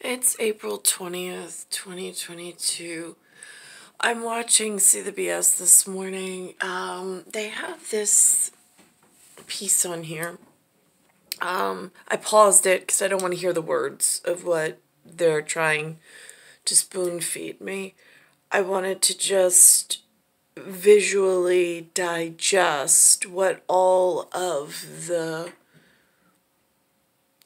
It's April 20th, 2022. I'm watching See the BS this morning. They have this piece on here. I paused it because I don't want to hear the words of what they're trying to spoon feed me. I wanted to just visually digest what all of the...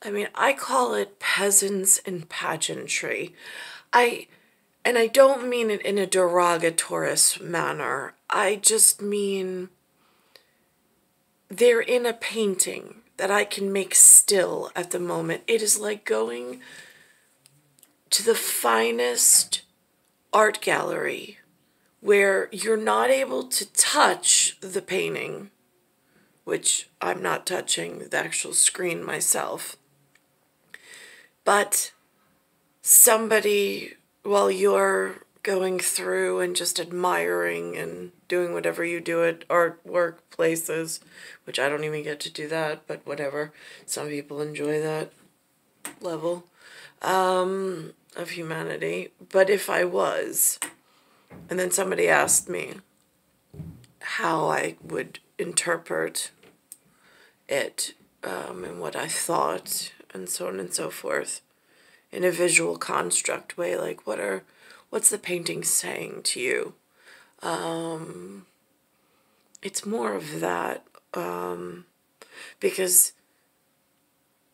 I call it peasants and pageantry. And I don't mean it in a derogatory manner. I just mean they're in a painting that I can make still at the moment. It is like going to the finest art gallery where you're not able to touch the painting, which I'm not touching the actual screen myself. But somebody, while you're going through and just admiring and doing whatever you do at artwork places, which I don't even get to do that, but whatever. Some people enjoy that level of humanity. But if I was, and then somebody asked me how I would interpret it and what I thought, and so on and so forth, in a visual construct way, like what's the painting saying to you? It's more of that, because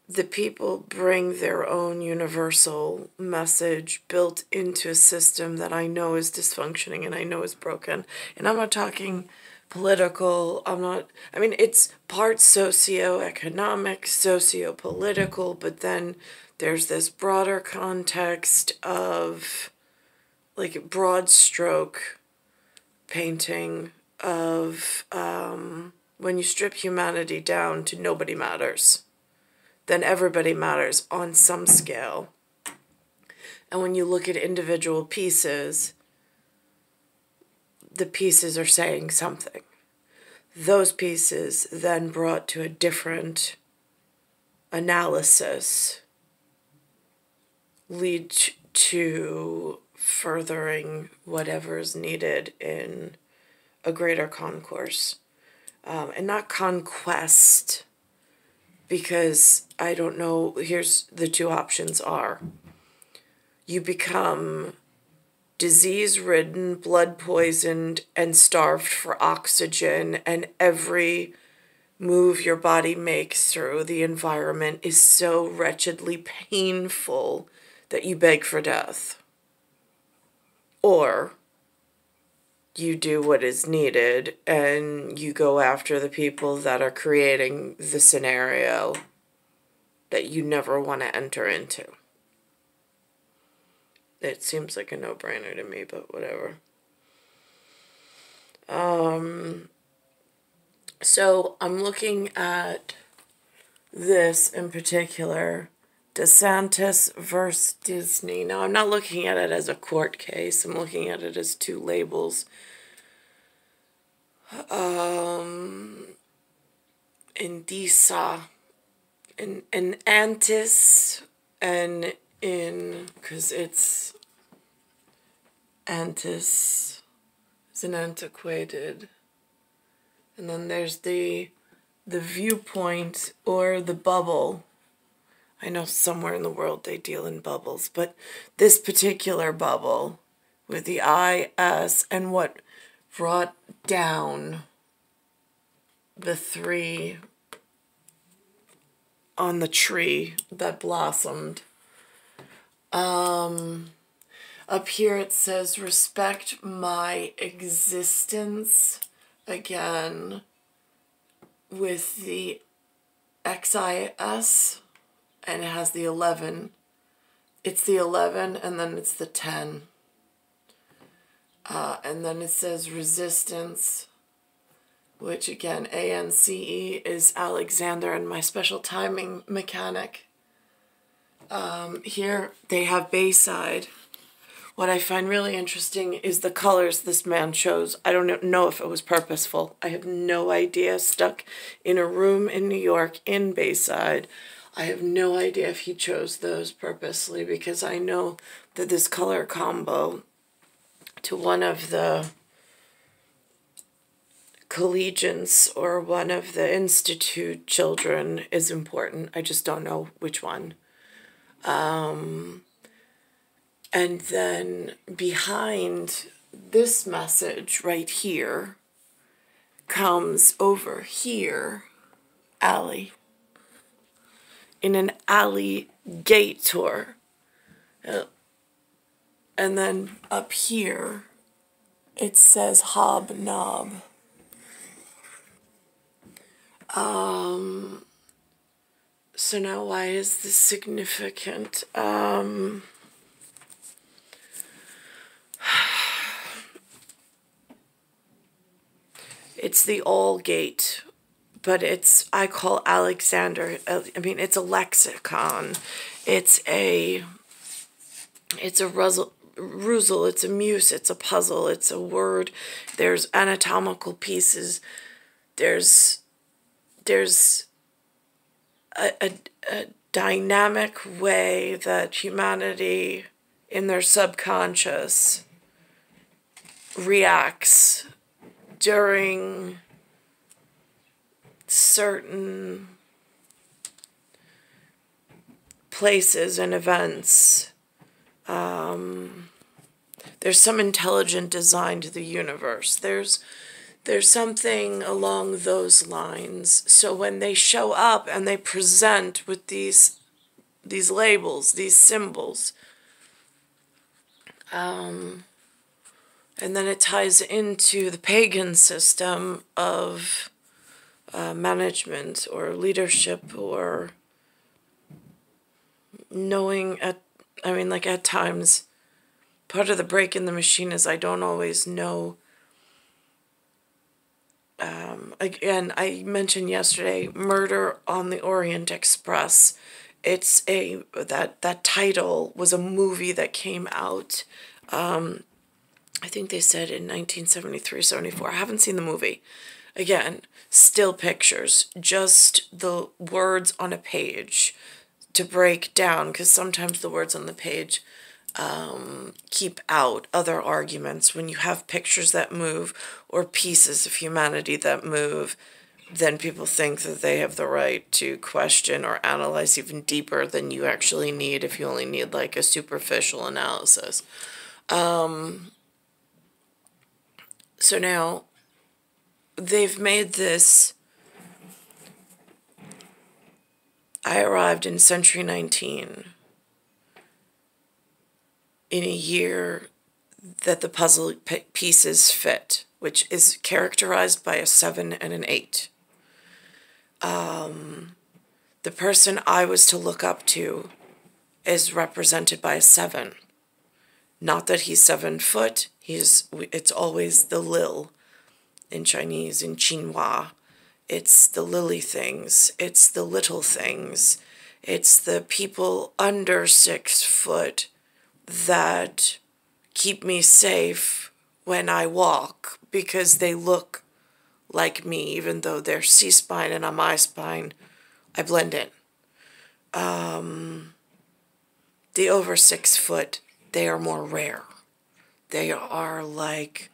the people bring their own universal message built into a system that I know is dysfunctioning and I know is broken. And I'm not talking political, it's part socioeconomic, socio-political, but then there's this broader context of, like, broad stroke painting of when you strip humanity down to nobody matters, then everybody matters on some scale. And when you look at individual pieces, the pieces are saying something. Those pieces then brought to a different analysis lead to furthering whatever is needed in a greater concourse. And not conquest, because I don't know, here's the two options are. You become disease-ridden, blood-poisoned, and starved for oxygen, and every move your body makes through the environment is so wretchedly painful that you beg for death. Or you do what is needed and you go after the people that are creating the scenario that you never want to enter into. It seems like a no-brainer to me, but whatever. So I'm looking at this in particular, DeSantis versus Disney. Now, I'm not looking at it as a court case. I'm looking at it as two labels. Indisa, in antis, and in, because it's antis, it's an antiquated, and then there's the viewpoint or the bubble. I know somewhere in the world they deal in bubbles, but this particular bubble with the IS and what brought down the three on the tree that blossomed. Up here it says, respect my existence, again, with the XIS, and it has the 11. It's the 11, and then it's the 10. And then it says resistance, which again, ANCE is Alexander and my special timing mechanic. Here they have Bayside. What I find really interesting is the colors this man chose. I don't know if it was purposeful. I have no idea. Stuck in a room in New York, in Bayside, I have no idea if he chose those purposely, because I know that this color combo to one of the collegians or one of the institute children is important. I just don't know which one. And then behind this message right here comes over here, alley. In an alligator. And then up here, it says hobnob. So now why is this significant? It's the all gate, but I call Alexander, I mean, it's a lexicon. It's a ruzzle, it's a muse, it's a puzzle, it's a word. There's anatomical pieces. There's a dynamic way that humanity in their subconscious reacts during certain places and events. There's some intelligent design to the universe. There's something along those lines. So when they show up and they present with these labels, these symbols, and then it ties into the pagan system of management or leadership or knowing at times, part of the break in the machine is I don't always know. Again, I mentioned yesterday, Murder on the Orient Express. It's that title was a movie that came out, I think they said in 1973, 74. I haven't seen the movie. Again, still pictures, just the words on a page to break down, because sometimes the words on the page keep out other arguments. When you have pictures that move or pieces of humanity that move, then people think that they have the right to question or analyze even deeper than you actually need if you only need like a superficial analysis. So now they've made this. I arrived in Century 19 in a year that the puzzle pieces fit, which is characterized by a 7 and an 8. The person I was to look up to is represented by a 7. Not that he's 7 foot. It's always the lil in Chinese, in Qinghua. It's the lily things. It's the little things. It's the people under 6 foot that keep me safe when I walk because they look like me, even though they're C-spine and I'm I-spine. I blend in. The over 6 foot, they are more rare. They are like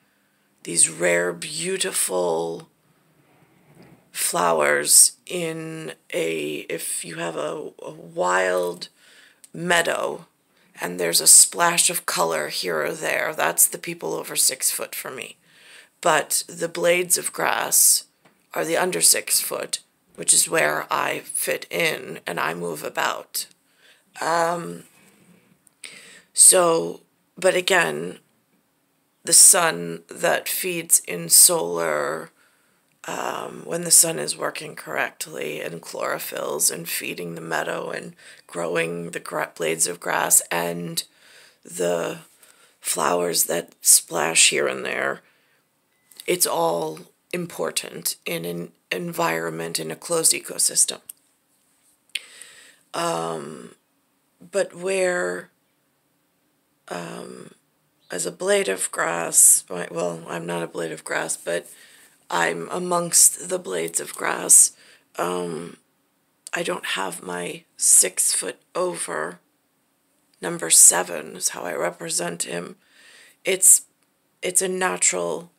these rare, beautiful flowers if you have a wild meadow and there's a splash of color here or there, that's the people over 6 foot for me. But the blades of grass are the under 6 foot, which is where I fit in and I move about. But again, the sun that feeds in solar, when the sun is working correctly and chlorophylls and feeding the meadow and growing the blades of grass and the flowers that splash here and there, it's all important in an environment, in a closed ecosystem. But where, as a blade of grass, well, I'm not a blade of grass, but I'm amongst the blades of grass, I don't have my 6 foot over. Number 7 is how I represent him. It's a natural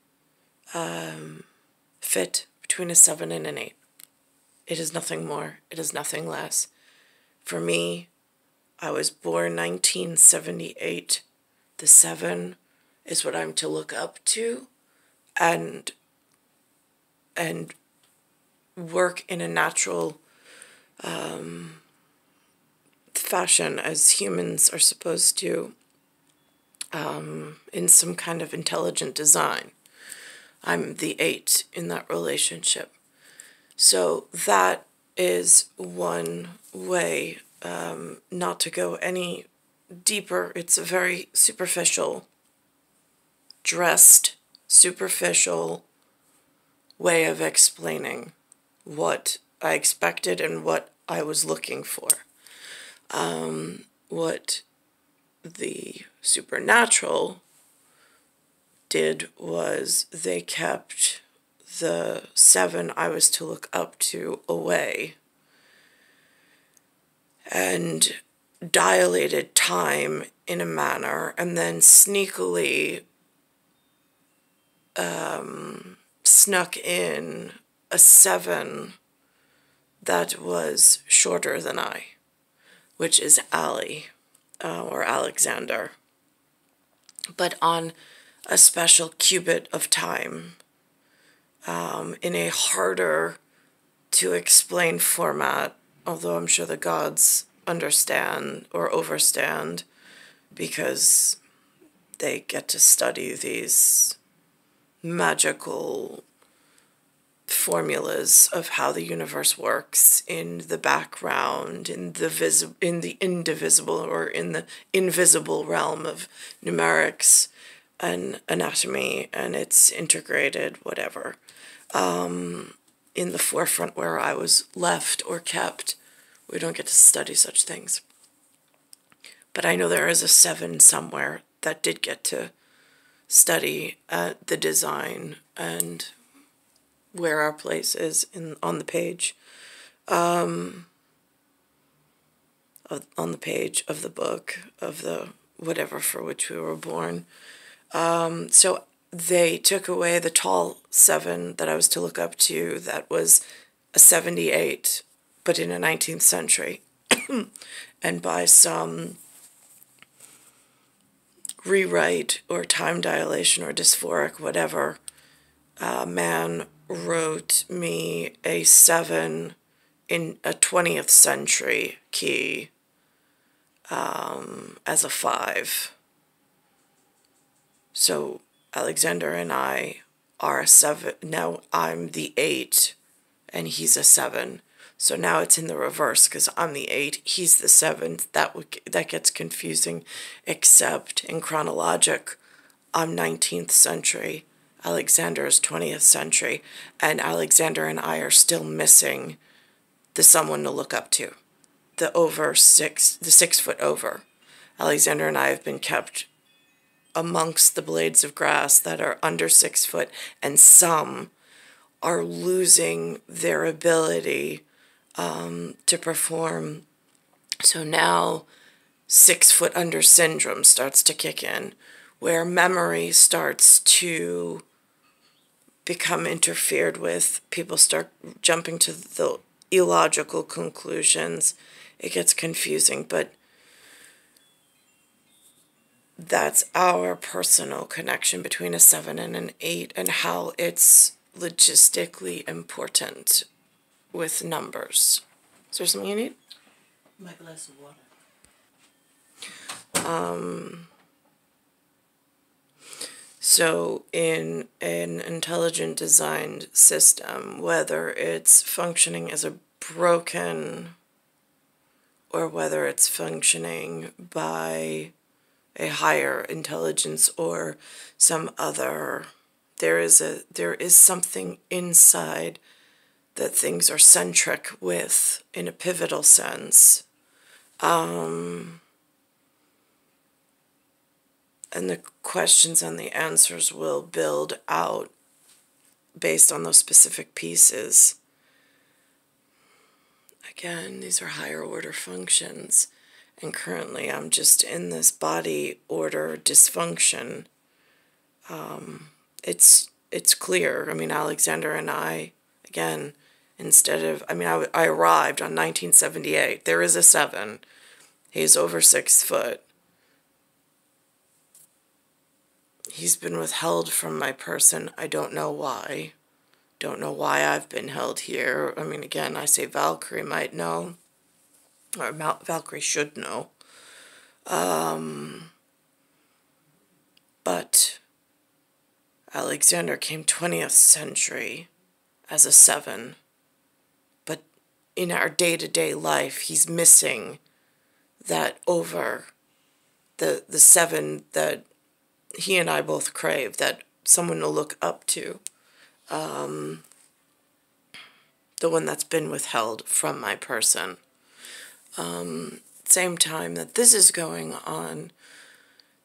fit between a 7 and an 8. It is nothing more. It is nothing less. For me, I was born 1978. The 7 is what I'm to look up to and work in a natural fashion as humans are supposed to, in some kind of intelligent design. I'm the 8 in that relationship. So that is one way, not to go any deeper. It's a very superficial, dressed, superficial way of explaining what I expected and what I was looking for. What the supernatural did was they kept the 7 I was to look up to away and dilated time in a manner, and then sneakily snuck in a 7 that was shorter than I, which is Ali, or Alexander, but on a special cubit of time, in a harder to explain format, although I'm sure the gods understand or overstand because they get to study these magical formulas of how the universe works in the background, in the indivisible or in the invisible realm of numerics and anatomy, and it's integrated, whatever. In the forefront where I was left or kept, we don't get to study such things. But I know there is a 7 somewhere that did get to study the design and where our place is on the page, on the page of the book, of the whatever for which we were born. So they took away the tall 7 that I was to look up to, that was a 78, but in the 19th century. And by some rewrite or time dilation or dysphoric whatever, man wrote me a 7 in a 20th century key as a 5. So Alexander and I are a 7. Now I'm the 8 and he's a 7. So now it's in the reverse because I'm the 8, he's the 7. That gets confusing, except in chronologic, I'm 19th century, Alexander is 20th century, and Alexander and I are still missing the someone to look up to, the 6 foot over. Alexander and I have been kept amongst the blades of grass that are under 6 foot, and some are losing their ability to perform. So now 6 foot under syndrome starts to kick in, where memory starts to become interfered with. People start jumping to the illogical conclusions. It gets confusing, but that's our personal connection between a 7 and an 8 and how it's logistically important with numbers. Is there something you need? My glass of water. So in an intelligent designed system, whether it's functioning as a broken or whether it's functioning by a higher intelligence or some other, there is something inside that things are centric with in a pivotal sense. And the questions and the answers will build out based on those specific pieces. again, these are higher order functions. And currently I'm just in this body order dysfunction. It's clear. I mean, Alexander and I, again, I arrived on 1978. There is a 7. He's over 6 foot. He's been withheld from my person. I don't know why. Don't know why I've been held here. I mean, again, I say Valkyrie might know. Or Valkyrie should know. But Alexander came 20th century as a 7. But in our day-to-day life, he's missing that over the 7 that he and I both crave, that someone to look up to. The one that's been withheld from my person. Same time that this is going on,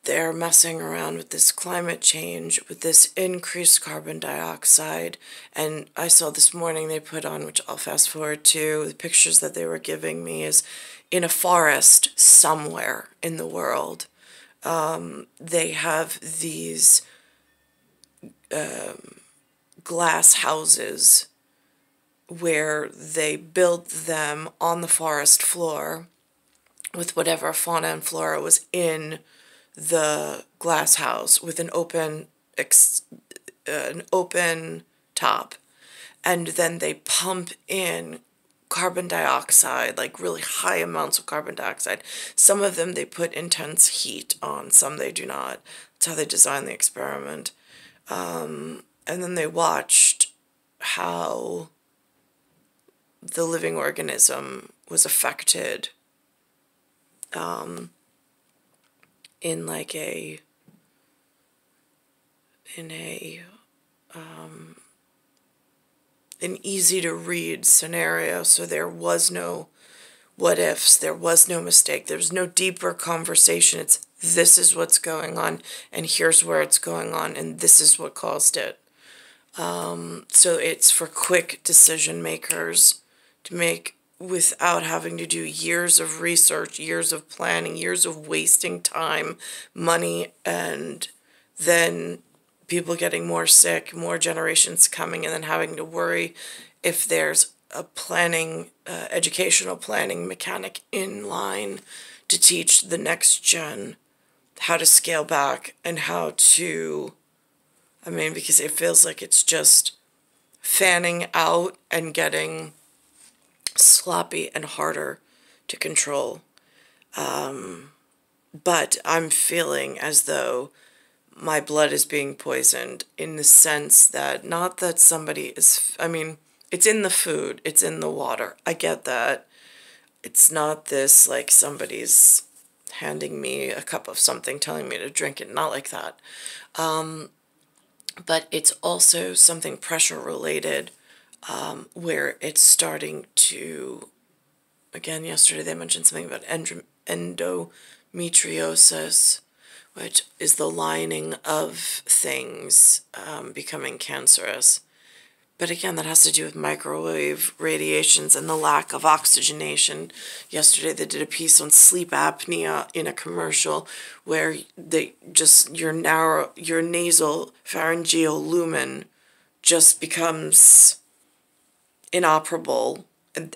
they're messing around with this climate change, with this increased carbon dioxide. And I saw this morning they put on, which I'll fast forward to, the pictures that they were giving me is in a forest somewhere in the world. They have these glass houses where they build them on the forest floor with whatever fauna and flora was in the glass house, with an open top, and then they pump in carbon dioxide, like really high amounts of carbon dioxide. Some of them they put intense heat on, some they do not. That's how they designed the experiment. And then they watched how the living organism was affected in like an easy to read scenario. So there was no what ifs, there was no mistake, there was no deeper conversation. It's this is what's going on, and here's where it's going on, and this is what caused it. So it's for quick decision makers to make without having to do years of research, years of planning, years of wasting time, money, and then people getting more sick, more generations coming, and then having to worry if there's a planning, educational planning mechanic in line to teach the next gen how to scale back and how to, I mean, because it feels like it's just fanning out and getting sloppy and harder to control. But I'm feeling as though my blood is being poisoned, in the sense that, not that somebody is, I mean, it's in the food, it's in the water. I get that. It's not this like somebody's handing me a cup of something, telling me to drink it, not like that. But it's also something pressure related, where it's starting to, again, yesterday they mentioned something about endometriosis, which is the lining of things becoming cancerous. But again, that has to do with microwave radiations and the lack of oxygenation. Yesterday they did a piece on sleep apnea in a commercial where they just, your nasal pharyngeal lumen just becomes inoperable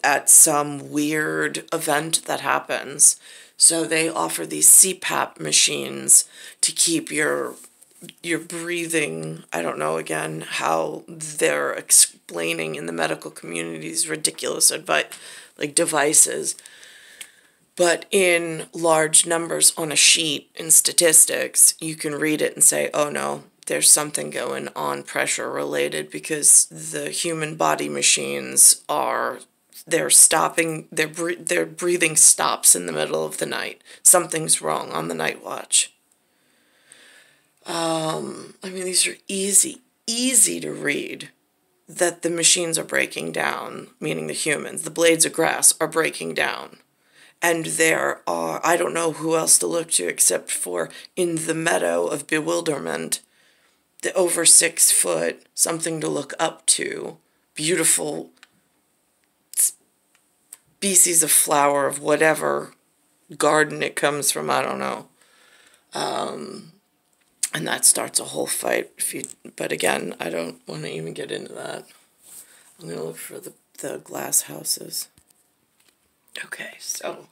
at some weird event that happens. So they offer these CPAP machines to keep your breathing. I don't know, again, how they're explaining in the medical community these ridiculous devices. But in large numbers on a sheet in statistics, you can read it and say, oh no, there's something going on pressure related, because the human body machines are, they're stopping, their breathing stops in the middle of the night. Something's wrong on the night watch. I mean, these are easy to read, that the machines are breaking down, meaning the humans, the blades of grass are breaking down. And there are, I don't know who else to look to except for, in the meadow of bewilderment, the over 6 foot, something to look up to, beautiful species of flower of whatever garden it comes from, I don't know. And that starts a whole fight. But again, I don't want to even get into that. I'm going to look for the glass houses. Okay, so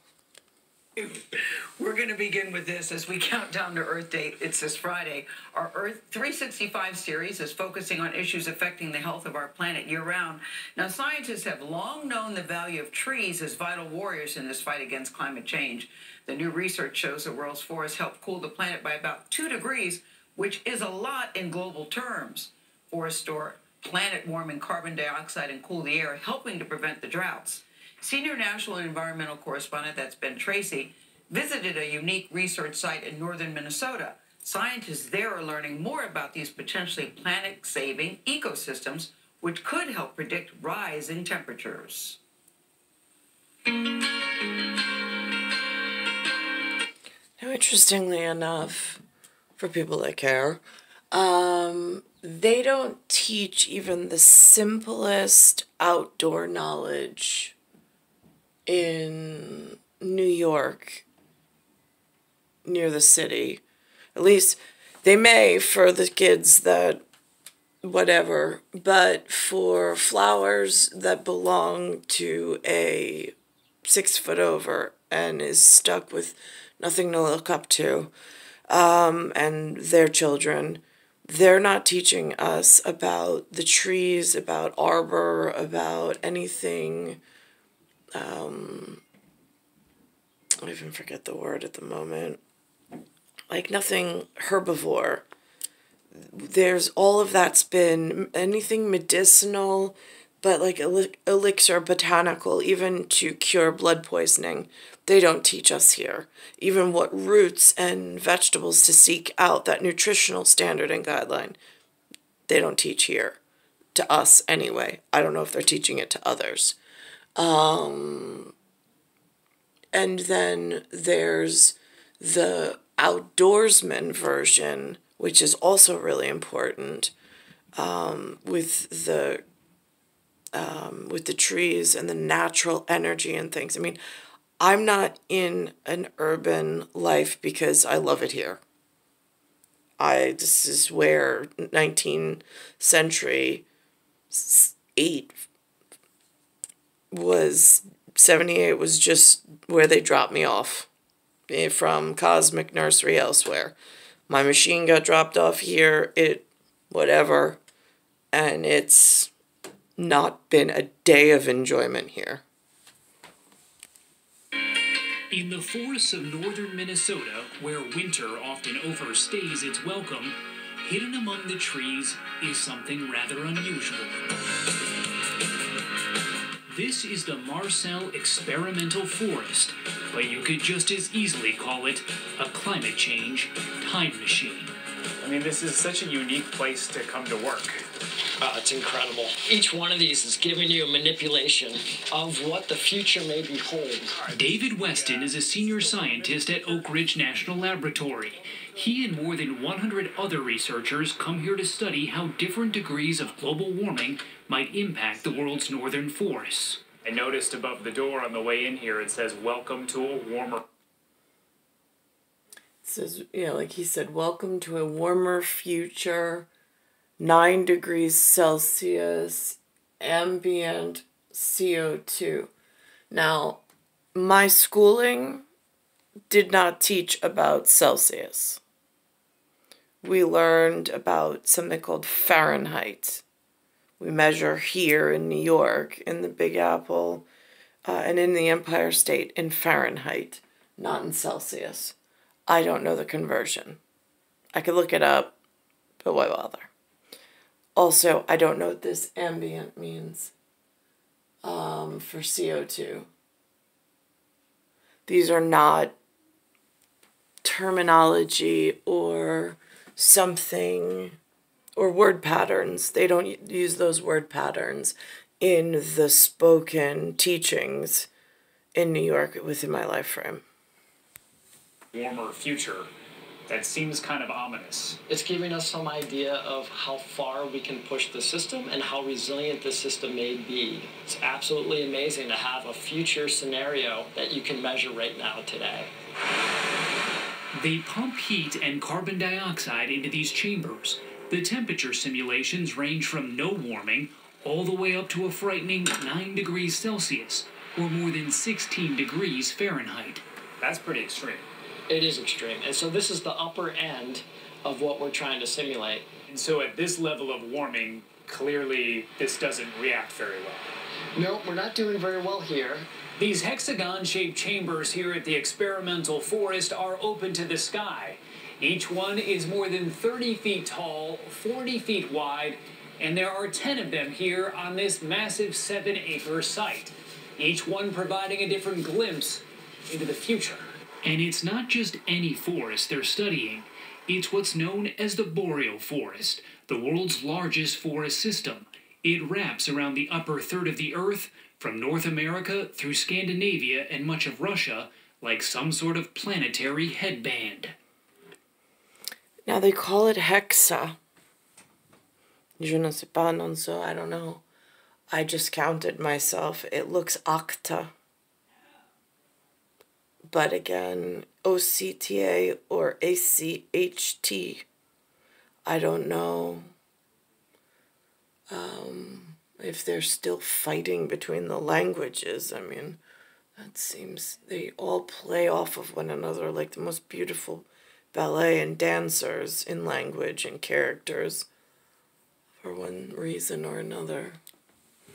we're going to begin with this as we count down to Earth Day. It's this Friday. Our Earth 365 series is focusing on issues affecting the health of our planet year-round. Now, scientists have long known the value of trees as vital warriors in this fight against climate change. The new research shows the world's forests help cool the planet by about 2 degrees, which is a lot in global terms. Forests store planet-warming carbon dioxide and cool the air, helping to prevent the droughts. Senior national and environmental correspondent, that's Ben Tracy, visited a unique research site in northern Minnesota. Scientists there are learning more about these potentially planet-saving ecosystems, which could help predict rising temperatures. Now, interestingly enough, for people that care, they don't teach even the simplest outdoor knowledge in New York, near the city. At least they may for the kids that whatever, but for flowers that belong to a 6 foot over and is stuck with nothing to look up to, and their children, they're not teaching us about the trees, about arbor, about anything. I even forget the word at the moment. Like nothing herbivore. There's all of that's been anything medicinal, but like elixir botanical, even to cure blood poisoning. They don't teach us here. Even what roots and vegetables to seek out, that nutritional standard and guideline, they don't teach here. To us, anyway. I don't know if they're teaching it to others. And then there's the outdoorsman version, which is also really important, with the trees and the natural energy and things. I mean, I'm not in an urban life because I love it here. This is where 19th century 78 was just where they dropped me off from Cosmic Nursery elsewhere. My machine got dropped off here, whatever, and it's not been a day of enjoyment here. In the forests of northern Minnesota, where winter often overstays its welcome, hidden among the trees is something rather unusual. This is the Marcel Experimental Forest, but you could just as easily call it a climate change time machine. I mean, this is such a unique place to come to work. It's incredible. Each one of these is giving you a manipulation of what the future may behold. David Weston is a senior scientist at Oak Ridge National Laboratory. He and more than 100 other researchers come here to study how different degrees of global warming might impact the world's northern forests. I noticed above the door on the way in here, it says, "Welcome to a warmer..." It says, like he said, welcome to a warmer future, 9 degrees Celsius, ambient CO2. Now, my schooling did not teach about Celsius. We learned about something called Fahrenheit. We measure here in New York, in the Big Apple, and in the Empire State in Fahrenheit, not in Celsius. I don't know the conversion. I could look it up, but why bother? Also, I don't know what this ambient means for CO2. These are not terminology or something or word patterns. They don't use those word patterns in the spoken teachings in New York within my life frame. Warmer future That seems kind of ominous. It's giving us some idea of how far we can push the system and how resilient the system may be. It's absolutely amazing to have a future scenario that you can measure right now today. They pump heat and carbon dioxide into these chambers. The temperature simulations range from no warming all the way up to a frightening 9 degrees Celsius, or more than 16 degrees Fahrenheit. That's pretty extreme. It is extreme. And so this is the upper end of what we're trying to simulate. And so at this level of warming, clearly this doesn't react very well. No, we're not doing very well here. These hexagon-shaped chambers here at the experimental forest are open to the sky. Each one is more than 30 feet tall, 40 feet wide, and there are 10 of them here on this massive 7-acre site, each one providing a different glimpse into the future. And it's not just any forest they're studying. It's what's known as the boreal forest, the world's largest forest system. It wraps around the upper third of the Earth, from North America through Scandinavia and much of Russia, like some sort of planetary headband. Now they call it hexa. Je ne sais pas, non so, I don't know. I just counted myself. It looks octa. But again, OCTA or ACHT, I don't know if they're still fighting between the languages. I mean, that seems they all play off of one another like the most beautiful ballet and dancers in language and characters for one reason or another.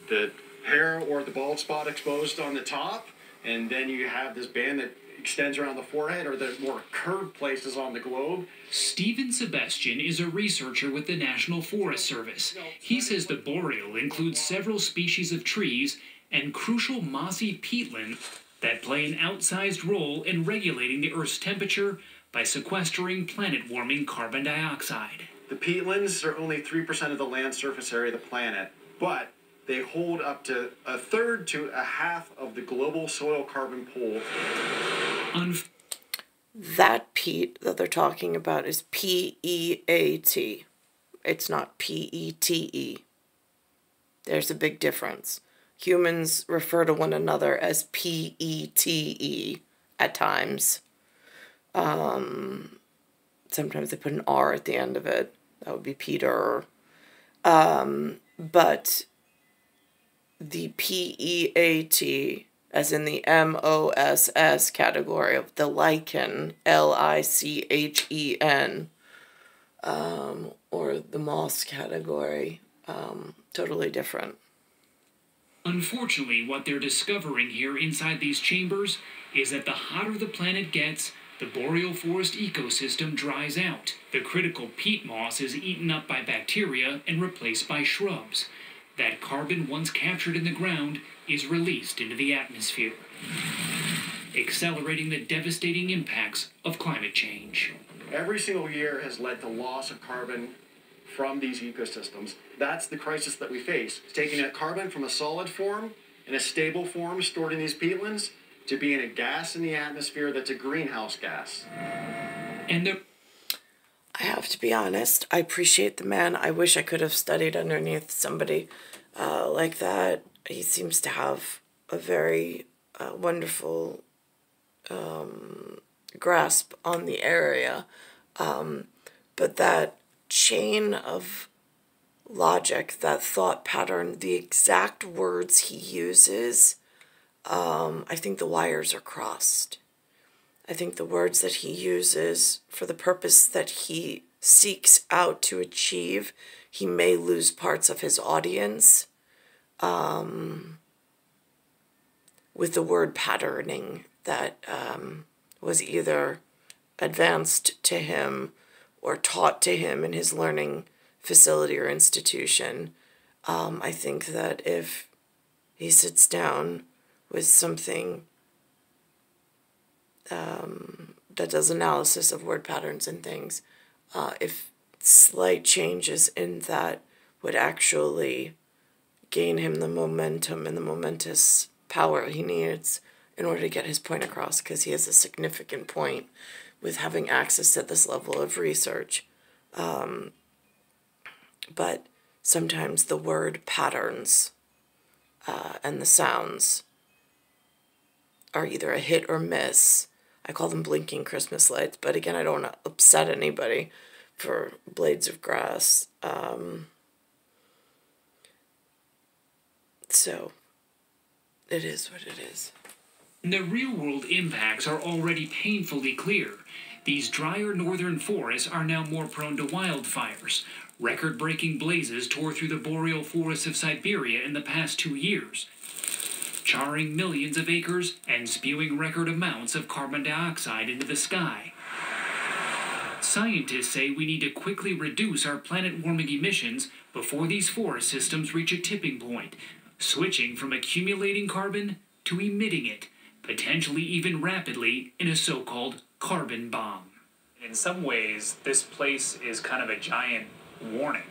The hair or the bald spot exposed on the top, and then you have this band that extends around the forehead or the more curved places on the globe. Stephen Sebastian is a researcher with the National Forest Service. He says the boreal includes several species of trees and crucial mossy peatland that play an outsized role in regulating the Earth's temperature by sequestering planet-warming carbon dioxide. The peatlands are only 3% of the land surface area of the planet, but they hold up to a third to a half of the global soil carbon pool. That peat that they're talking about is P-E-A-T. It's not P-E-T-E. There's a big difference. Humans refer to one another as P-E-T-E at times. Sometimes they put an R at the end of it. That would be Peter. But the P-E-A-T, as in the M-O-S-S category of the lichen, L-I-C-H-E-N, or the moss category, totally different. Unfortunately, what they're discovering here inside these chambers is that the hotter the planet gets, the boreal forest ecosystem dries out. The critical peat moss is eaten up by bacteria and replaced by shrubs. That carbon, once captured in the ground, is released into the atmosphere, accelerating the devastating impacts of climate change. Every single year has led to loss of carbon from these ecosystems. That's the crisis that we face. It's taking that carbon from a solid form, in a stable form stored in these peatlands, to being a gas in the atmosphere that's a greenhouse gas. And I have to be honest, I appreciate the man. I wish I could have studied underneath somebody like that. He seems to have a very wonderful grasp on the area. But that chain of logic, that thought pattern, the exact words he uses, I think the wires are crossed. I think the words that he uses for the purpose that he seeks out to achieve, he may lose parts of his audience with the word patterning that was either advanced to him or taught to him in his learning facility or institution. I think that if he sits down with something that does analysis of word patterns and things, if slight changes in that would actually gain him the momentum and the momentous power he needs in order to get his point across, because he has a significant point with having access to this level of research. But sometimes the word patterns and the sounds are either a hit or miss. I call them blinking Christmas lights, but again, I don't want to upset anybody for blades of grass. So it is what it is. The real-world impacts are already painfully clear. These drier northern forests are now more prone to wildfires. Record-breaking blazes tore through the boreal forests of Siberia in the past 2 years, charring millions of acres and spewing record amounts of carbon dioxide into the sky. Scientists say we need to quickly reduce our planet-warming emissions before these forest systems reach a tipping point, switching from accumulating carbon to emitting it, potentially even rapidly in a so-called carbon bomb. In some ways, this place is kind of a giant warning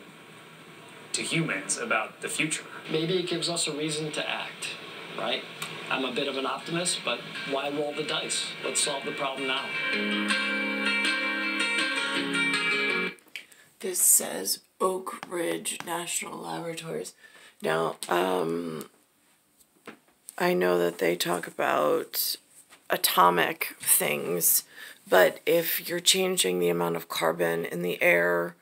to humans about the future. Maybe it gives us a reason to act, right? I'm a bit of an optimist, but why roll the dice? Let's solve the problem now. This says Oak Ridge National Laboratories. Now, I know that they talk about atomic things, but if you're changing the amount of carbon in the air,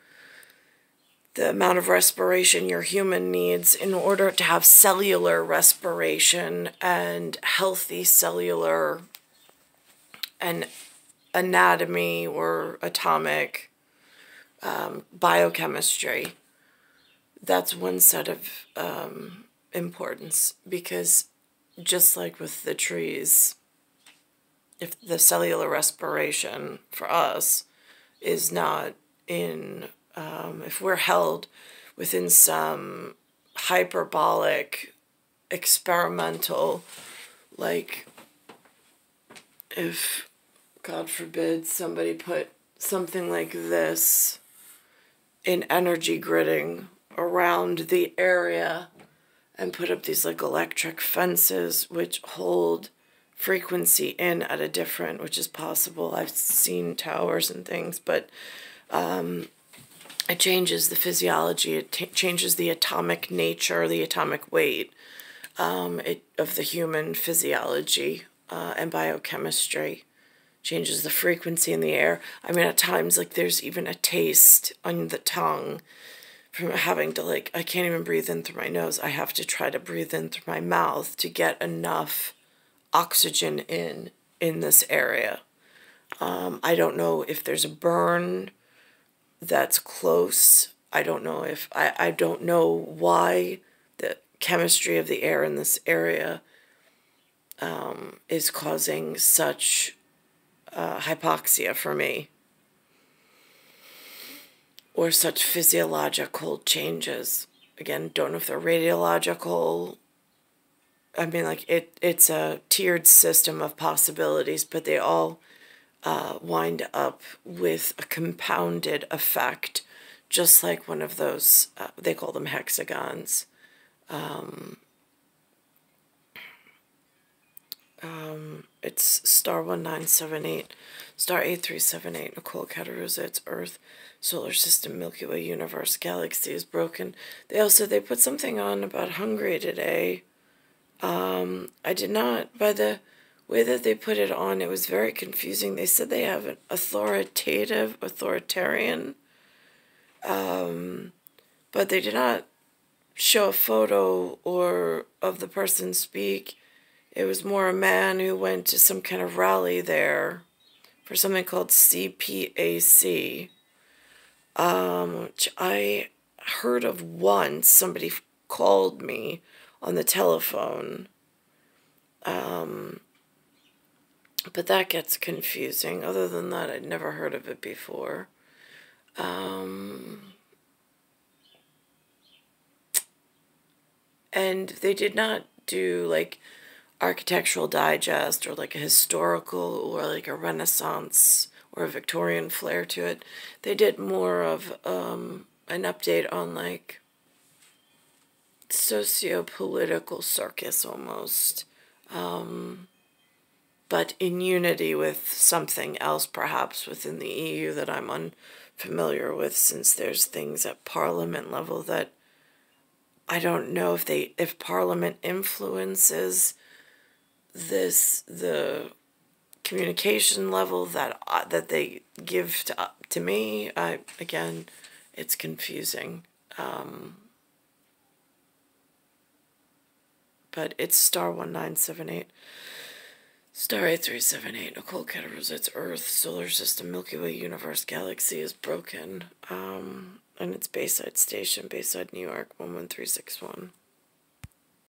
the amount of respiration your human needs in order to have cellular respiration and healthy cellular and anatomy or atomic biochemistry, that's one set of importance, because just like with the trees, if the cellular respiration for us is not in, if we're held within some hyperbolic, experimental, like if, God forbid, somebody put something like this in energy gridding around the area and put up these like electric fences which hold frequency in at a different, which is possible. I've seen towers and things, but it changes the physiology, it changes the atomic nature, the atomic weight of the human physiology and biochemistry. Changes the frequency in the air. I mean, at times, like, there's even a taste on the tongue from having to, like, I can't even breathe in through my nose. I have to try to breathe in through my mouth to get enough oxygen in this area. I don't know if there's a burn that's close. I don't know if, I don't know why the chemistry of the air in this area is causing such hypoxia for me, or such physiological changes. Again, don't know if they're radiological. I mean, like, it's a tiered system of possibilities, but they all wind up with a compounded effect, just like one of those, they call them hexagons. It's star 1978, star 8378, Nicole, Cattaruzza, it's Earth, solar system, Milky Way, universe, galaxy is broken. They put something on about Hungary today. I did not, by the way that they put it on, it was very confusing. They said they have an authoritarian, but they did not show a photo or of the person speak. It was more a man who went to some kind of rally there for something called CPAC, which I heard of once. Somebody called me on the telephone, but that gets confusing. Other than that, I'd never heard of it before. And they did not do, like, Architectural Digest or like a historical or like a Renaissance or a Victorian flair to it. They did more of an update on, like, socio-political circus almost. but in unity with something else, perhaps within the EU that I'm unfamiliar with, since there's things at Parliament level that I don't know if Parliament influences the communication level that they give to me. Again, it's confusing. But it's star 1978. Star 8378, Nicole, Cattaruzza, it's Earth, Solar System, Milky Way, Universe, Galaxy is broken. And it's Bayside Station, Bayside, New York, 11361.